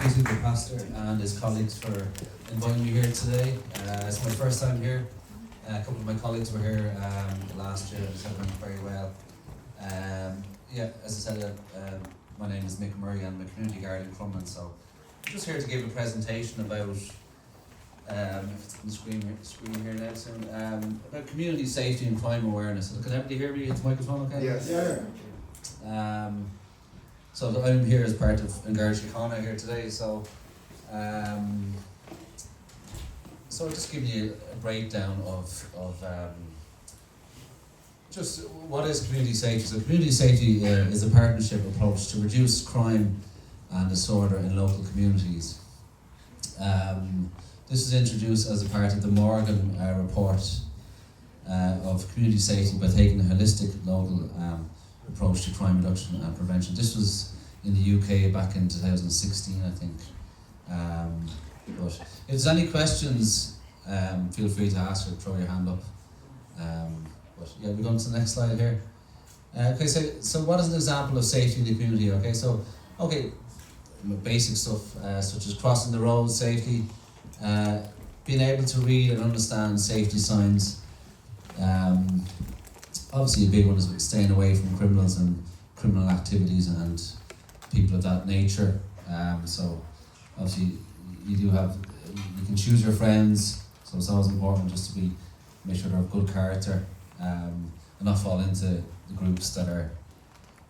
Peter, the pastor, and his colleagues for inviting me here today. It's my first time here. A couple of my colleagues were here last year, and it went very well. As I said, my name is Mick Murray, and I'm a community guard in Crumlin, so I'm just here to give a presentation about, if it's on the screen here now soon, about community safety and crime awareness. So can everybody hear me? Is the microphone okay? Yes. Yeah. So I'm here as part of Garda Nick here today. So I'll just give you a breakdown of just what is community safety. So community safety is a partnership approach to reduce crime and disorder in local communities. This is introduced as a part of the Morgan report of community safety by taking a holistic local approach to crime reduction and prevention. This was in the UK back in 2016, I think. But if there's any questions, feel free to ask or throw your hand up. But yeah, we're going to the next slide here. Okay, so what is an example of safety in the community? Okay, basic stuff such as crossing the road safely, being able to read and understand safety signs. Obviously a big one is staying away from criminals and criminal activities and people of that nature. So obviously you can choose your friends, so it's always important just to make sure they're of good character, and not fall into the groups that are,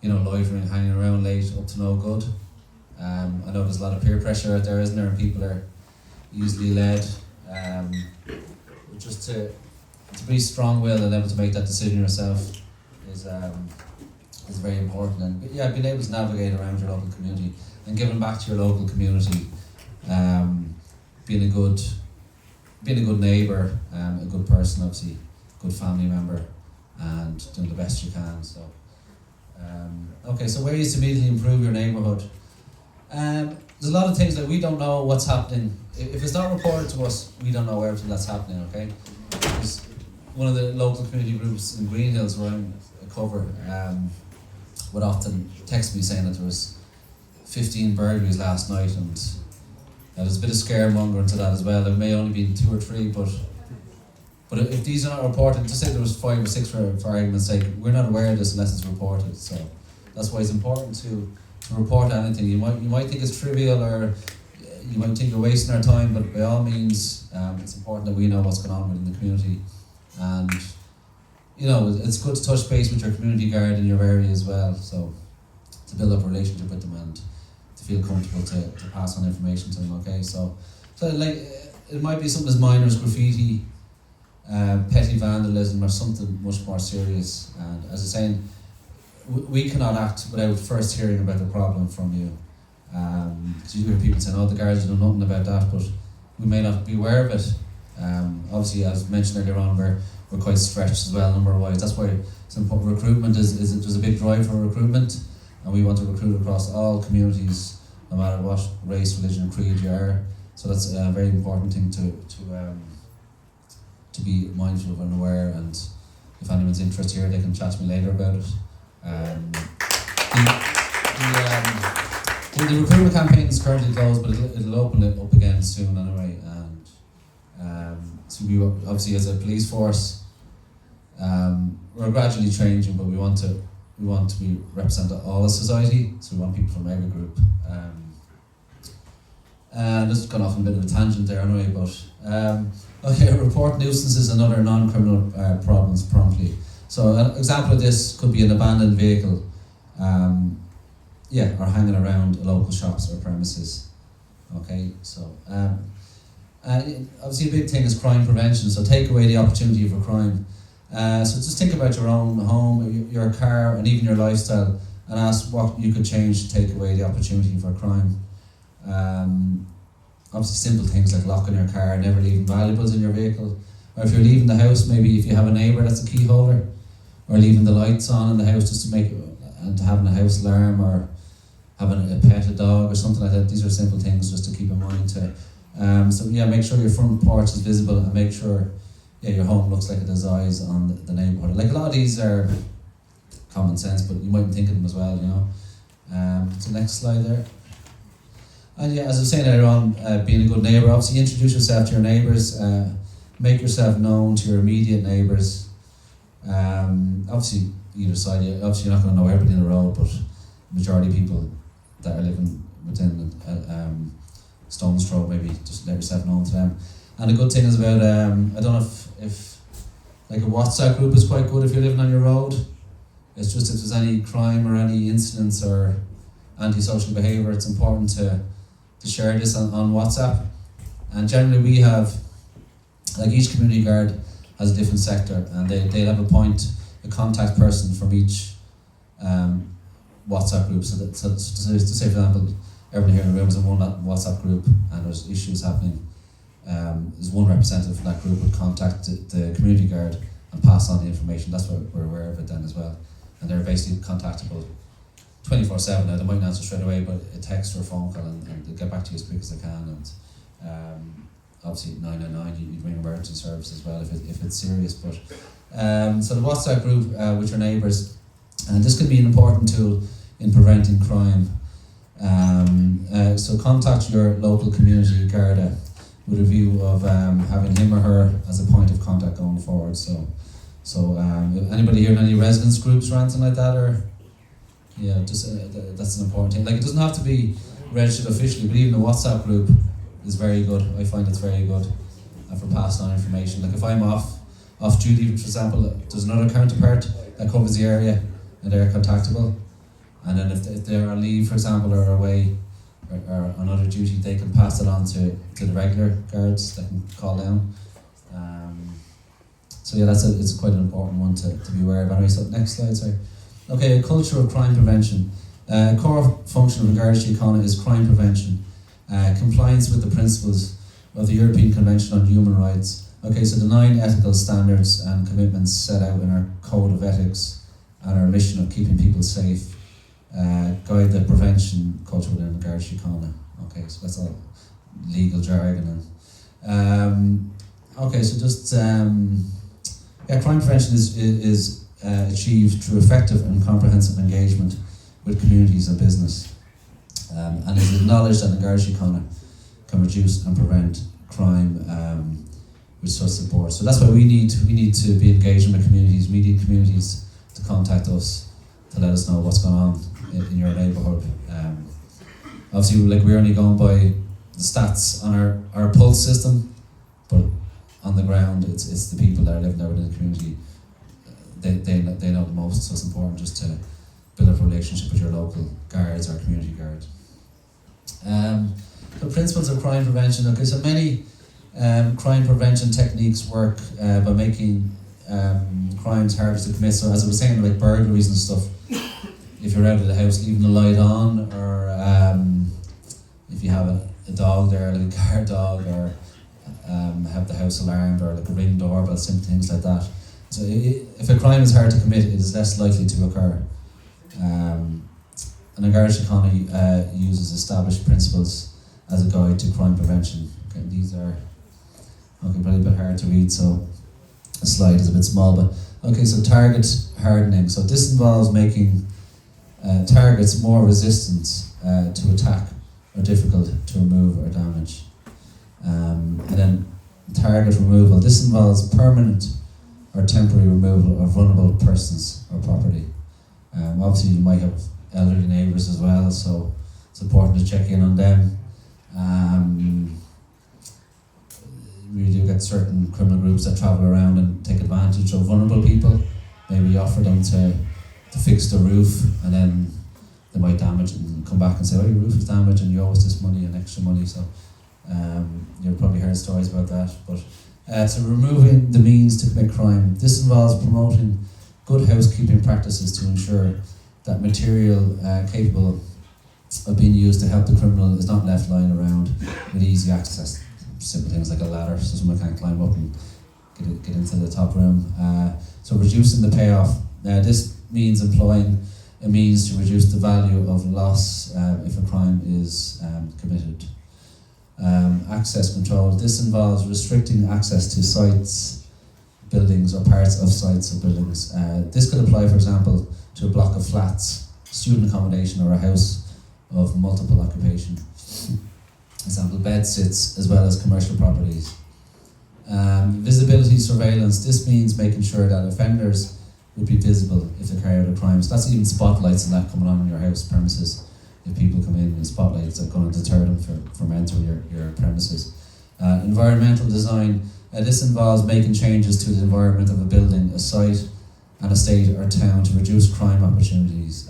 loitering, hanging around late, up to no good. I know there's a lot of peer pressure out there, isn't there, and people are easily led. Just to be strong-willed and able to make that decision yourself is very important. And being able to navigate around your local community and giving back to your local community, being a good neighbour, a good person, obviously, good family member, and doing the best you can. So, so ways to immediately improve your neighbourhood. There's a lot of things that we don't know what's happening. If it's not reported to us, we don't know everything that's happening. Okay. One of the local community groups in Green Hills where I'm a cover would often text me saying that there was 15 burglaries last night, and there's a bit of scaremongering to that as well. There may only be 2 or 3, but if these are not reported, just say there was 5 or 6 for argument's sake, we're not aware of this unless it's reported. So that's why it's important to report anything. You might think it's trivial, or you might think you're wasting our time, but by all means, it's important that we know what's going on within the community. And it's good to touch base with your community guard in your area as well, so to build up a relationship with them and to feel comfortable to pass on information to them. Okay, so like it might be something as minor as graffiti, petty vandalism, or something much more serious. And as I'm saying, we cannot act without first hearing about the problem from you. Because you hear people saying, "Oh, the guards know nothing about that," but we may not be aware of it. Obviously, as mentioned earlier on, we're quite stretched as well number-wise. That's why it's important. Recruitment there's a big drive for recruitment, and we want to recruit across all communities, no matter what race, religion, creed you are. So that's a very important thing to be mindful of and aware. And if anyone's interested here, they can chat to me later about it. The recruitment campaign is currently closed, but it'll open it up again soon anyway. So we obviously, as a police force, we're gradually changing, but we want to be represent all of society. So we want people from every group. And this has gone off on a bit of a tangent there anyway. But report nuisances and other non-criminal problems promptly. So an example of this could be an abandoned vehicle, or hanging around local shops or premises. Okay, so obviously a big thing is crime prevention. So take away the opportunity for crime. So just think about your own home, your car, and even your lifestyle, and ask what you could change to take away the opportunity for crime. Obviously simple things like locking your car, never leaving valuables in your vehicle, or if you're leaving the house, maybe if you have a neighbour that's a key holder, or leaving the lights on in the house just to and having a house alarm, or having a pet, a dog, or something like that. These are simple things just to keep in mind too. Make sure your front porch is visible, and make sure your home looks like it has eyes on the neighbourhood. Like a lot of these are common sense, but you mightn't think of them as well, So next slide there. And yeah, as I was saying earlier on, being a good neighbour, obviously introduce yourself to your neighbours, make yourself known to your immediate neighbours. Obviously, either side, obviously you're not going to know everybody in the road, but majority of people that are living within stone's throw, maybe just let yourself known to them. And the good thing is about, I don't know if like a WhatsApp group is quite good if you're living on your road. It's just if there's any crime or any incidents or antisocial behaviour, it's important to share this on WhatsApp. And generally we have, like each community guard has a different sector, and they'll have a contact person from each WhatsApp group. So to say, for example, everyone here in the room is in one WhatsApp group and there's issues happening. There's one representative from that group would contact the community guard and pass on the information. That's why we're aware of it then as well. And they're basically contactable 24/7. Now they might not answer straight away, but a text or a phone call, and they'll get back to you as quick as they can. And obviously 999, you'd ring emergency service as well if it's serious. But so the WhatsApp group with your neighbours, and this can be an important tool in preventing crime. So contact your local community Garda with a view of having him or her as a point of contact going forward. So anybody here in any residence groups or anything like that, or yeah, just that's an important thing. Like, it doesn't have to be registered officially, but even a WhatsApp group is very good. I find it's very good for passing on information. Like if I'm off duty, for example, there's another counterpart that covers the area and they're contactable. And then if they're on leave, for example, or away or on other duty, they can pass it on to the regular guards that can call down. So yeah, it's quite an important one to be aware of. Anyway, so next slide, sorry. Okay, a culture of crime prevention. Core function of the Garda Síochána is crime prevention. Compliance with the principles of the European Convention on Human Rights. Okay, so the 9 ethical standards and commitments set out in our code of ethics and our mission of keeping people safe guide the prevention culture within the Garda Síochána. Okay, so that's all legal jargon. Okay, so just crime prevention is achieved through effective and comprehensive engagement with communities and business, and is acknowledged that the Garda Síochána can reduce and prevent crime with such support. So that's why we need to be engaging with communities. We need communities to contact us to let us know what's going on in your neighbourhood. Obviously, like, we're only going by the stats on our pulse system, but on the ground, it's the people that are living there within the community. They know the most, so it's important just to build up a relationship with your local guards or community guard. The principles of crime prevention. Okay, so many crime prevention techniques work by making crimes harder to commit. So as I was saying, like burglaries and stuff, if you're out of the house, leaving the light on, or if you have a dog there, like a guard dog, or have the house alarmed, or like a ring doorbell, simple things like that. So if a crime is hard to commit, it is less likely to occur. And the Garda Síochána uses established principles as a guide to crime prevention. Okay, these are probably a bit hard to read, so the slide is a bit small. But okay, so target hardening. So this involves making targets more resistant to attack or difficult to remove or damage. And then target removal. This involves permanent or temporary removal of vulnerable persons or property. Obviously, you might have elderly neighbours as well, so it's important to check in on them. We do get certain criminal groups that travel around and take advantage of vulnerable people. Maybe you offer them to fix the roof, and then they might damage it and come back and say, "Oh, your roof is damaged and you owe us this money and extra money." So you've probably heard stories about that. But so removing the means to commit crime. This involves promoting good housekeeping practices to ensure that material capable of being used to help the criminal is not left lying around with easy access. Simple things like a ladder, so someone can't climb up and get into the top room. So reducing the payoff. This means employing a means to reduce the value of loss if a crime is committed. Access control. This involves restricting access to sites, buildings, or parts of sites or buildings. This could apply, for example, to a block of flats, student accommodation, or a house of multiple occupation. example, bed sits, as well as commercial properties. Visibility surveillance, this means making sure that offenders would be visible if they carry out a crime. So that's even spotlights and that coming on in your house premises. If people come in and spotlights are going to deter them from entering your premises. Environmental design, this involves making changes to the environment of a building, a site, and a state or town to reduce crime opportunities.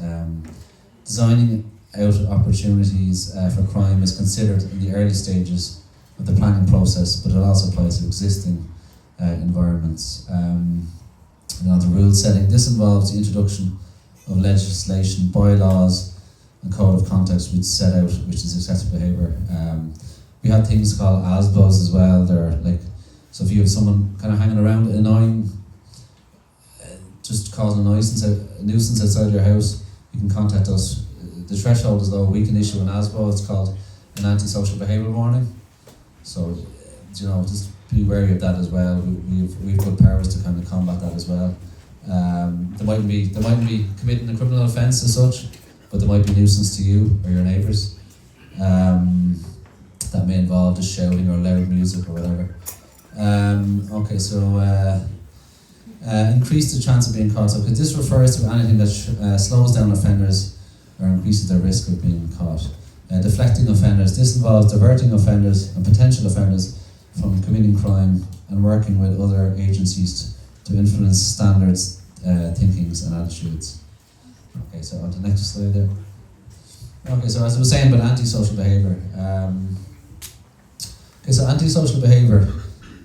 Designing out opportunities for crime is considered in the early stages of the planning process, but it also applies to existing environments. And on the rule setting, this involves the introduction of legislation, bylaws, and code of conduct which set out which is excessive behaviour. We have things called ASBOs as well. They're like, so if you have someone kind of hanging around annoying, just causing a nuisance outside your house, you can contact us. The threshold is low. We can issue an ASBO. It's called an antisocial behaviour warning. So, just be wary of that as well. We've got powers to kind of combat that as well. They mightn't be committing a criminal offence as such, but they might be nuisance to you or your neighbours. That may involve just shouting or loud music or whatever. Increase the chance of being caught. So, because this refers to anything that slows down offenders or increases their risk of being caught. Deflecting offenders. This involves diverting offenders and potential offenders from committing crime and working with other agencies to influence standards, thinkings and attitudes. Okay, so on to the next slide there. Okay, so as I was saying about antisocial behaviour. So antisocial behaviour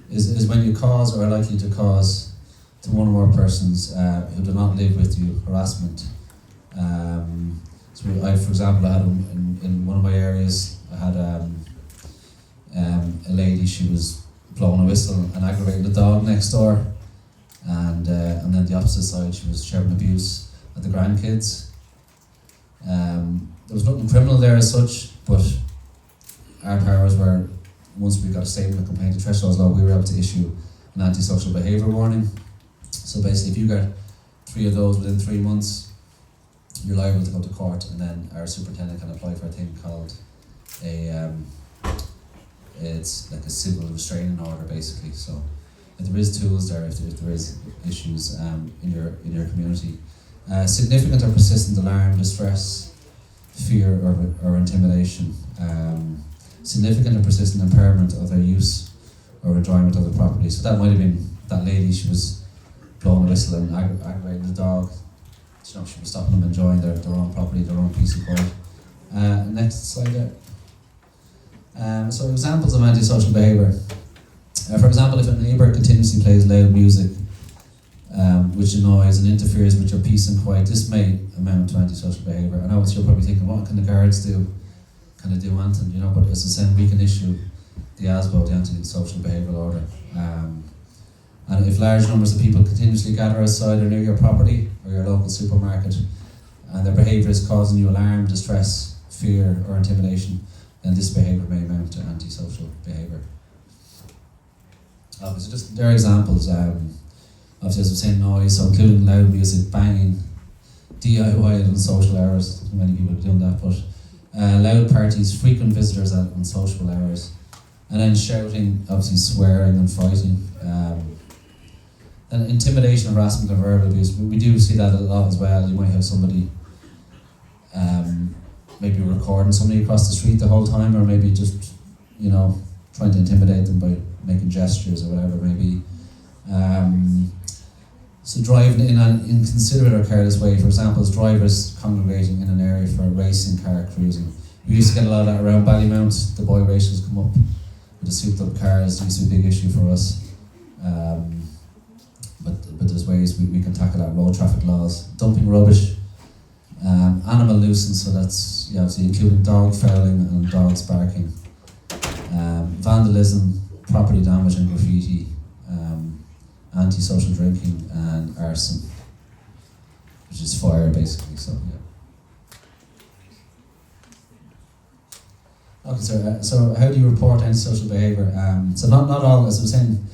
is when you cause or are likely to cause to one or more persons who do not live with you harassment. So for example, I had in one of my areas, I had a lady, she was blowing a whistle and aggravating the dog next door, and then the opposite side, she was shouting abuse at the grandkids. There was nothing criminal there as such, but our powers were, once we got a statement of complaint to thresholds law, we were able to issue an antisocial behaviour warning. So basically, if you get 3 of those within 3 months, you're liable to go to court, and then our superintendent can apply for a thing called it's like a civil restraining order, basically. So if there is tools there, if there is issues in your community, significant or persistent alarm, distress, fear or intimidation, significant or persistent impairment of their use or enjoyment of the property. So that might have been that lady, she was blowing a whistle and aggravating the dog. She was stopping them enjoying their own property, their own peace and quiet. Next slide there. So examples of antisocial behaviour. For example, if a neighbour continuously plays loud music which annoys and interferes with your peace and quiet, this may amount to antisocial behaviour. I know you're probably thinking, what can the guards do? Can they do anything? But as I said, we can issue the ASBO, the antisocial behavioural order. And if large numbers of people continuously gather outside or near your property or your local supermarket, and their behaviour is causing you alarm, distress, fear or intimidation, then this behaviour may amount to antisocial behaviour. So just there are examples. Obviously, as I was saying, noise, so including loud music, banging, DIY on social hours. Many people are doing that, but loud parties, frequent visitors on social hours, and then shouting, obviously swearing and fighting. And intimidation, harassment, and verbal abuse. We do see that a lot as well. You might have somebody maybe recording somebody across the street the whole time, or maybe just trying to intimidate them by making gestures or whatever it may be. So driving in an inconsiderate or careless way, for example, is drivers congregating in an area for a racing car cruising. We used to get a lot of that around Ballymount. The boy racers come up with the souped up cars. It used to be a big issue for us. But there's ways we can tackle that. Road traffic laws, dumping rubbish, animal nuisance, so that's obviously including dog fouling and dogs barking, vandalism, property damage and graffiti, antisocial drinking and arson, which is fire basically. So yeah. Okay, so how do you report antisocial behaviour? So not all, as I was saying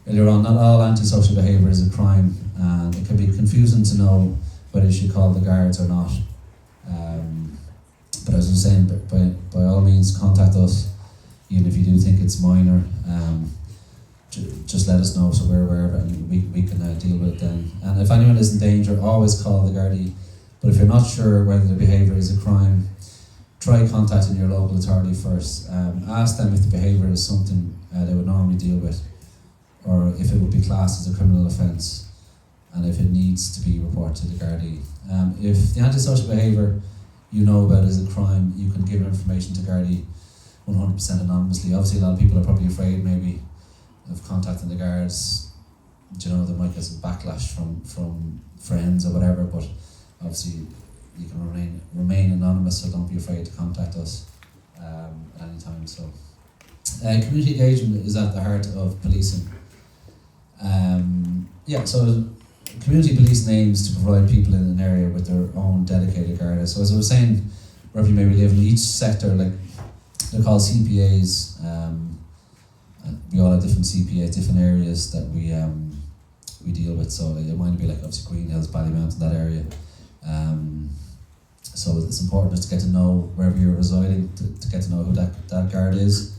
earlier on, not all antisocial behaviour is a crime, and it can be confusing to know whether you should call the guards or not. But as I was saying, by all means contact us. even if you do think it's minor, just let us know so we're aware of it and we can deal with it then. And if anyone is in danger, always call the Gardaí. But if you're not sure whether the behaviour is a crime, try contacting your local authority first. Ask them if the behaviour is something they would normally deal with, or if it would be classed as a criminal offence, and if it needs to be reported to the Gardaí. If the antisocial behaviour you know about is a crime, you can give information to Gardaí 100% anonymously. Obviously, a lot of people are probably afraid maybe of contacting the guards. You know, they might get some backlash from friends or whatever, but obviously you can remain anonymous, so don't be afraid to contact us anytime. So, community engagement is at the heart of policing. So community policing aims to provide people in an area with their own dedicated Garda. So as I was saying, wherever you maybe live in each sector, like they're called CPAs. We all have different CPAs, different areas that we deal with. So it might be like obviously Green Hills, Ballymount, that area. So it's important just to get to know wherever you're residing, to get to know who that guard is,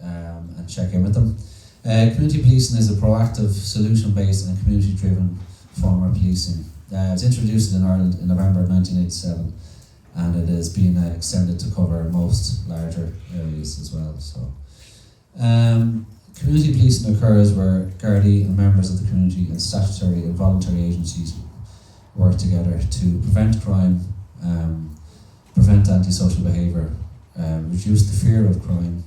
and check in with them. Community policing is a proactive, solution-based and community-driven form of policing. It was introduced in Ireland in November 1987, and it is being extended to cover most larger areas as well. So, community policing occurs where Gardaí and members of the community and statutory and voluntary agencies work together to prevent crime, prevent antisocial behaviour, reduce the fear of crime,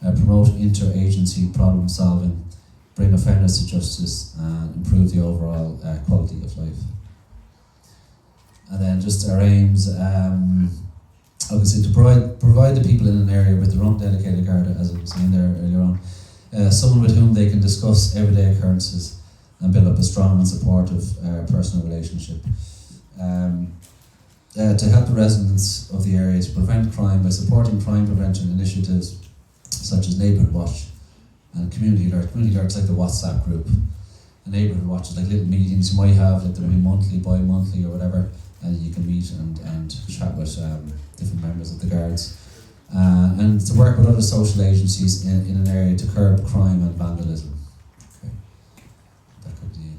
promote inter-agency problem solving, bring offenders to justice, and improve the overall quality of life. And then just our aims, obviously to provide the people in an area with their own dedicated Garda, as I was saying there earlier on, someone with whom they can discuss everyday occurrences and build up a strong and supportive personal relationship. To help the residents of the area to prevent crime by supporting crime prevention initiatives such as Neighbourhood Watch and Community Alert. Community Alert is like the WhatsApp group. A Neighbourhood Watch is like little meetings you might have, like they'll be monthly, bi-monthly or whatever, and you can meet and chat with different members of the guards. And to work with other social agencies in an area to curb crime and vandalism. Okay. That could be...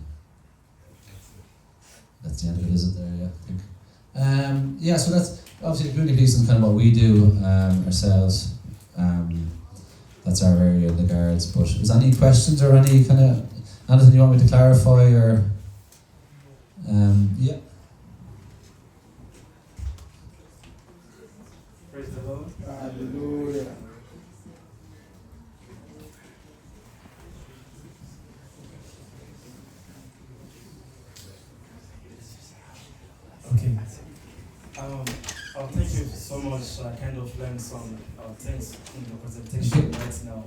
That's the end of it, is it there? Yeah, I think. So that's obviously community policing is kind of what we do ourselves. That's our area of the guards. But is there any questions or any kind of anything you want me to clarify or? Yeah. Praise the Lord. Hallelujah. Okay. Thank you so much. I kind of learned some things in the presentation right now.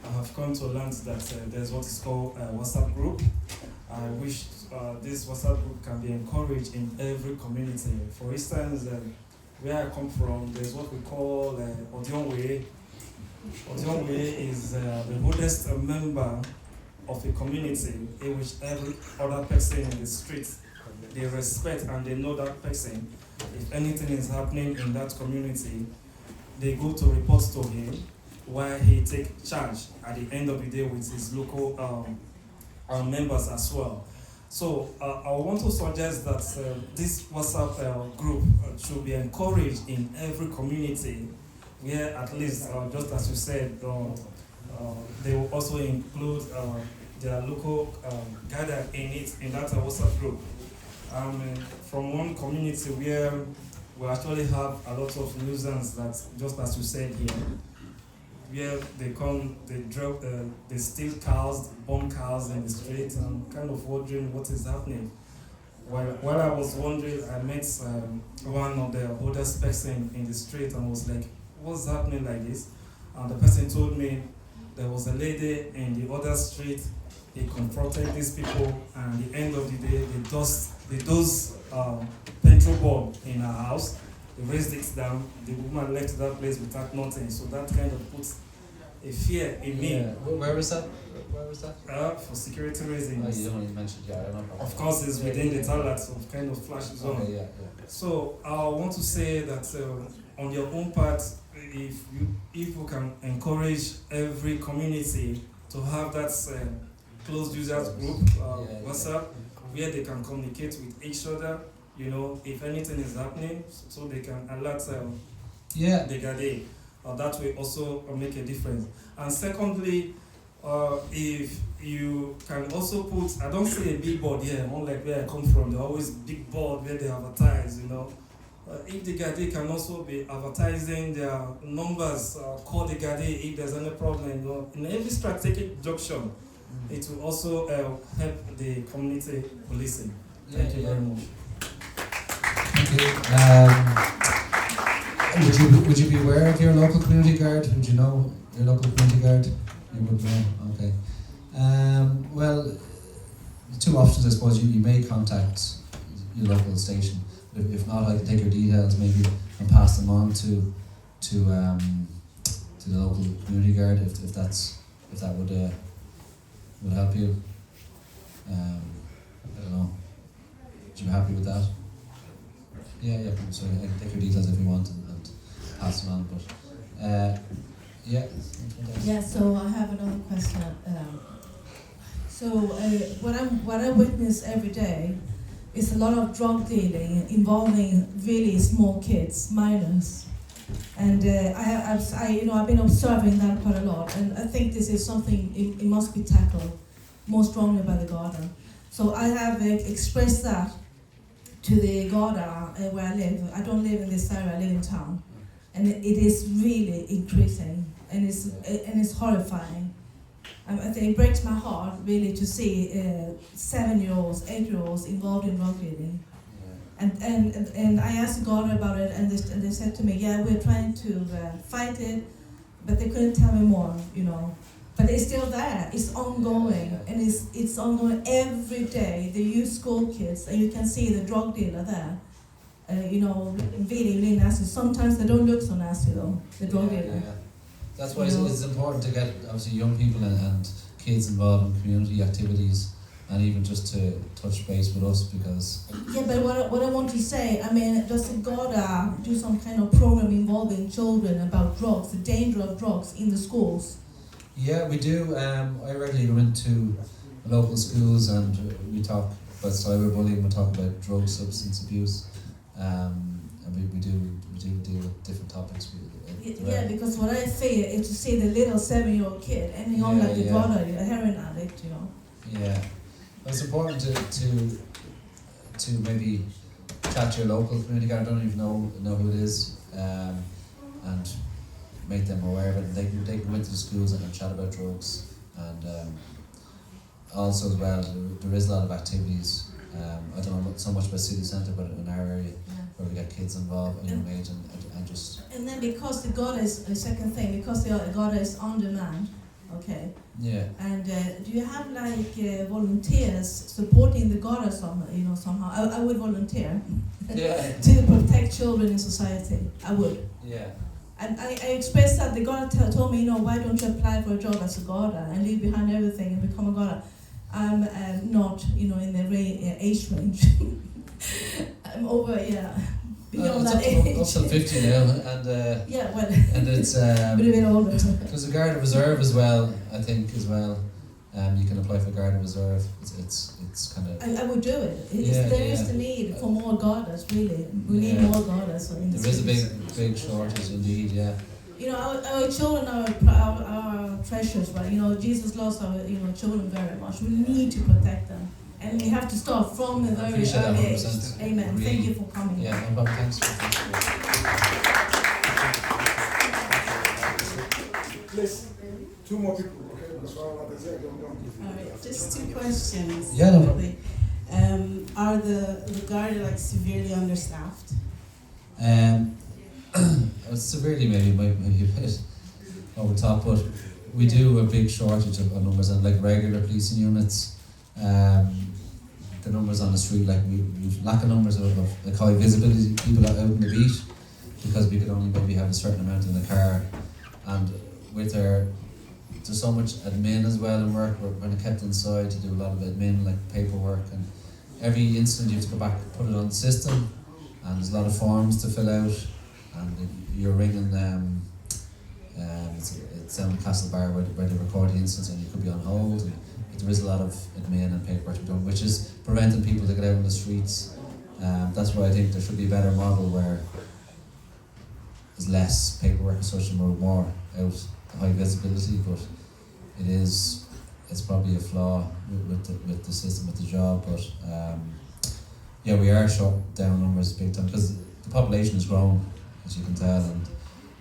I have come to learn that there's what is called a WhatsApp group. I wish this WhatsApp group can be encouraged in every community. For instance, where I come from, there's what we call Odionwe. Odionwe is the oldest member of a community in which every other person in the street, they respect and they know that person. If anything is happening in that community, they go to report to him while he take charge at the end of the day with his local members as well. So I want to suggest that this WhatsApp group should be encouraged in every community where at least, just as you said, they will also include their local Garda in that WhatsApp group. From one community where we actually have a lot of nuisance that, just as you said here, where they come, they steal cows, bomb cows in the street, and I'm kind of wondering what is happening. While I was wondering, I met one of the oldest person in the street and was like, what's happening like this? And the person told me there was a lady in the other street. He confronted these people, and at the end of the day, they dosed petrol bomb in her house. They raised it down. The woman left that place without nothing. So that kind of puts a fear in me. Yeah. Where was that? Where was that? For security reasons. You only mentioned, yeah, I don't know. Of course, it's within the toilet, so kind of flashes on. Yeah. So I want to say that on your own part, if if we can encourage every community to have that closed users group, WhatsApp, where they can communicate with each other, you know, if anything is happening, so they can alert the Gardai. That will also make a difference. And secondly, if you can also put, I don't see a big board here, unlike where I come from, there's always big board where they advertise, you know. If the Gardai can also be advertising their numbers, call the Gardai if there's any problem, you know. In every strategic junction, it will also help the community policing. Thank you very much. Thank you. Would you be aware of your local community guard? Would you know your local community guard? You would know. Okay. Well, two options, I suppose. You may contact your local station. If not, I can take your details maybe and pass them on to the local community guard if that would help you. I don't know. Would you be happy with that? Yeah. So I can take your details if you want and pass them on. But yeah. Yeah. So I have another question. What I witness every day is a lot of drug dealing involving really small kids, minors, and I've been observing that quite a lot, and I think this is something it must be tackled more strongly by the Garda. So I have expressed that to the Garda where I live. I don't live in this area, I live in town, and it is really increasing, and it's horrifying. I think it breaks my heart really to see 7-year-olds, 8-year-olds involved in drug dealing. And I asked God about it, and they said to me, yeah, we're trying to fight it, but they couldn't tell me more, you know. But it's still there, it's ongoing, and it's ongoing every day. They use school kids, and you can see the drug dealer there. Really nasty. Sometimes they don't look so nasty though, the drug dealer. Yeah. That's why it's important to get obviously young people and kids involved in community activities, and even just to touch base with us because. Yeah, but what I want to say, I mean, does Garda do some kind of program involving children about drugs, the danger of drugs in the schools? Yeah, we do. I regularly go into local schools and we talk about cyberbullying. We talk about drug substance abuse, and we do deal with different topics. Yeah, because what I fear is to see the little 7-year-old kid ending up like the brother, a heroin addict, you know. Yeah, well, it's important to maybe chat to your local community guard. I don't even know who it is, and make them aware of it. They can go into the schools and chat about drugs, and also as well there is a lot of activities. I don't know so much about city centre, but in our area where we get kids involved at a young age and just. And then because the Garda is the second thing, because the Garda is on demand, okay. Yeah. And do you have like volunteers supporting the Garda somehow? I would volunteer. Yeah. To protect children in society. I would. Yeah. And I expressed that the Garda told me, why don't you apply for a job as a Garda and leave behind everything and become a Garda? I'm not, in the age range. I'm over, beyond that age. Up till 50 now, and yeah, well, and it's a bit older. There's a Garda Reserve as well. I think as well. You can apply for Garda Reserve. It's kind of. I would do it. There is the need for more Gardas. Really, we need more Gardas in the There is cities. a big shortage indeed. Yeah. Our children are our treasures, but Jesus loves our children very much. We need to protect them, and we have to start from a very early age. Amen. Really. Thank you for coming. Yeah, no problem. Thanks. Please, 2 more people. All right, just 2 questions. Yeah, no quickly. Are the Garda severely understaffed? Severely maybe a bit over top, but we do a big shortage of numbers and regular policing units. The numbers on the street, we've lack of numbers of high visibility people out in the beat because we could only maybe have a certain amount in the car, and with there's so much admin as well in work. We're kind of kept inside to do a lot of admin, like paperwork, and every incident you have to go back and put it on the system, and there's a lot of forms to fill out, and you're ringing it's down at Castle Bar where they record the incidents, and you could be on hold. And there is a lot of admin and paperwork to be done, which is preventing people to get out on the streets. That's why I think there should be a better model where there's less paperwork and such, and we're more out, high visibility. But it's probably a flaw with the system, with the job. But yeah, we are short down numbers big time because the population has grown, as you can tell,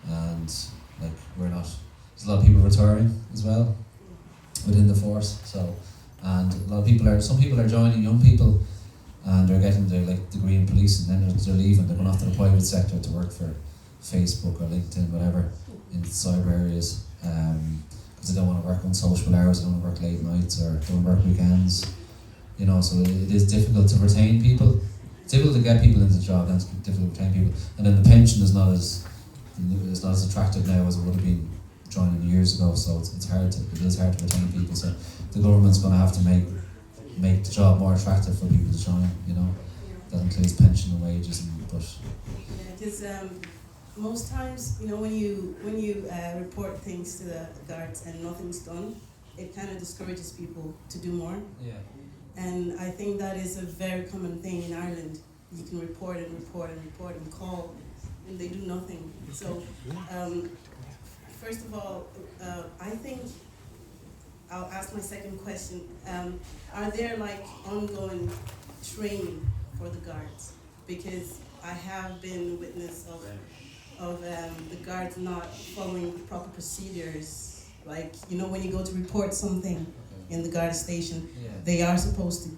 and like we're not. There's a lot of people retiring as well within the force. So, and a lot of people some people are joining, young people, and they're getting their degree in police, and then they're leaving. They're going off to the private sector to work for Facebook or LinkedIn, whatever, in cyber areas, because they don't want to work on social hours, they don't want to work late nights or don't work weekends. So it is difficult to retain people. It's difficult to get people into the job, and it's difficult to retain people. And then the pension is not as attractive now as it would have been joining years ago. So it is hard to retain people. So the government's going to have to make the job more attractive for people to join. That includes pension and wages, Because most times, when you report things to the guards and nothing's done, it kind of discourages people to do more. Yeah. And I think that is a very common thing in Ireland. You can report and report and report and call, and they do nothing. So, first of all, I think I'll ask my second question. Are there ongoing training for the guards? Because I have been witness of the guards not following proper procedures. When you go to report something in the guard station, they are supposed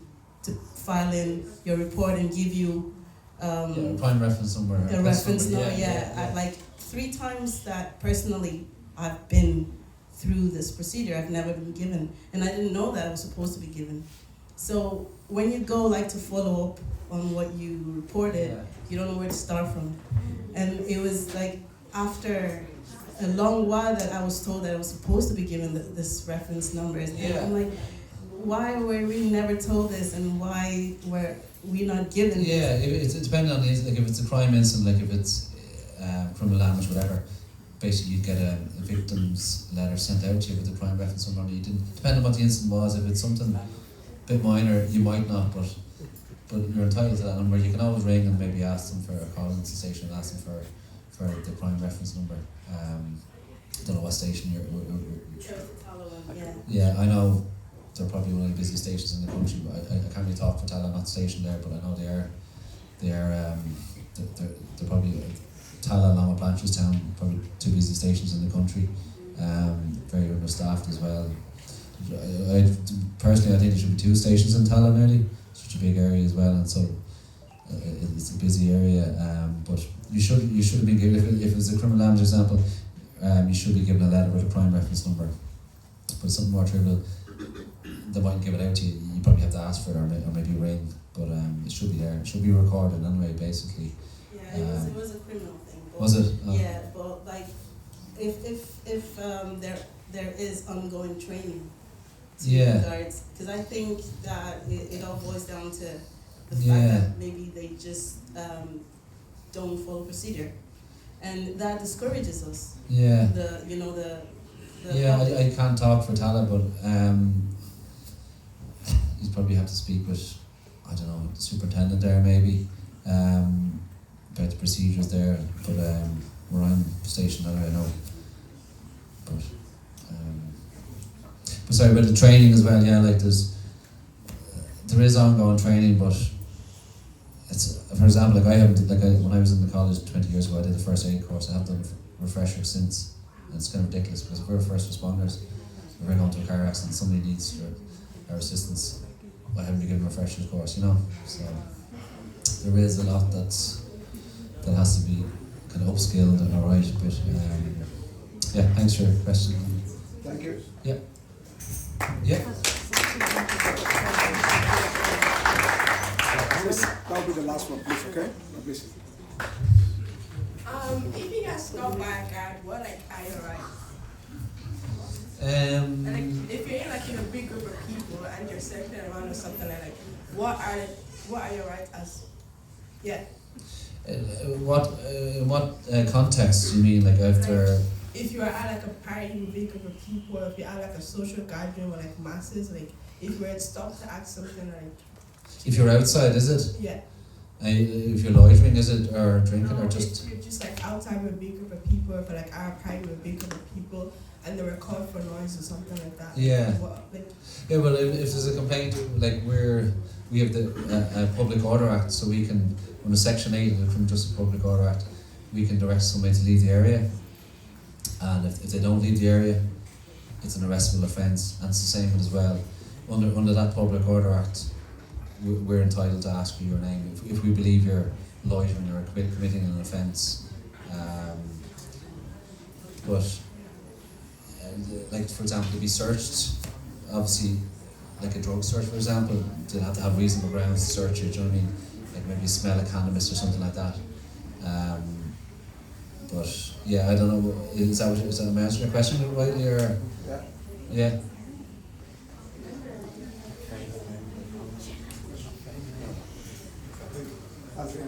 to file in your report and give you a prime reference number. A reference number, yeah. 3 times that personally I've been through this procedure, I've never been given, and I didn't know that I was supposed to be given. So when you go to follow up on what you reported, you don't know where to start from. And it was after a long while that I was told that I was supposed to be given this reference numbers. And I'm like, why were we never told this, and why were we not given this? It's depending on the incident. If it's a crime incident, if it's criminal damage, whatever, basically you get a victim's letter sent out to you with the crime reference number on it. Depending on what the incident was, if it's something a bit minor, you might not, but you're entitled to that number. You can always ring and maybe ask them for a call into the station and ask them for the crime reference number. Don't know what station you're. Yeah, I know they're probably one of the busiest stations in the country, but I can't really talk for Tala, not stationed there, but I know they're probably Tala, along with Blanchardstown, probably 2 busy stations in the country. Very understaffed as well. Personally, I think there should be 2 stations in Tala nearly. Such a big area as well, and so it's a busy area. But you should have been given, if it was a criminal damage example, you should be given a letter with a crime reference number. But something more trivial, they mightn't give it out to you. You probably have to ask for it, or maybe ring. But it should be there. It should be recorded anyway, basically. Yeah, it was a criminal thing. Was it? Oh. Yeah, but if there is ongoing training to the guards, because I think that it all boils down to the fact that maybe they just don't follow procedure, and that discourages us. Yeah. I I can't talk for Tala, but you probably have to speak with, I don't know, the superintendent there maybe, about the procedures there. But where I'm stationed, I know. But sorry about the training as well. Yeah, there is ongoing training, but it's, for example, when I was in the college 20 years ago, I did the first aid course. I have done refreshers since. And it's kind of ridiculous because we're first responders. If we're going to a car accident, somebody needs our assistance. I haven't been given a refreshers course, So there is a lot that has to be kind of upskilled and alright. But thanks for your question. Thank you. Yeah. Please, that'll be the last one, please, okay? Please. If you guys go by God, what are your rights? If you're in a big group of people and you're circling around or something what are your rights as? Yeah. What context do you mean? After? if you are at like a party with a big group of people, or if you're at like a social gathering with like masses, like if you were to stop to ask something like, If you're outside, is it? yeah, If you're loitering, is it, or drinking, no, or if just? you're just like outside with a big group of people, or if like at a party with a big group of people, and they were called for noise or something like that. Yeah. What, like, Yeah, well, if there's a complaint, like we have the Public Order Act, so we can, under Section 8 of the Criminal Justice Public Order Act, we can direct somebody to leave the area, and if they don't leave the area, it's an arrestable offence, and it's the same as well. Under that Public Order Act, we're entitled to ask for your name if we believe you're loitering or committing an offence. But like, for example, to be searched, obviously, like a drug search, for example, they'll have to have reasonable grounds to search you. Do you know what I mean? Like maybe smell of cannabis or something like that. But yeah, I don't know. Is that am I answering your question rightly, or? Yeah.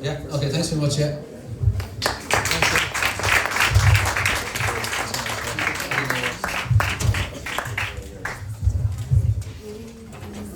Yeah. Okay. Thanks very much. Yeah.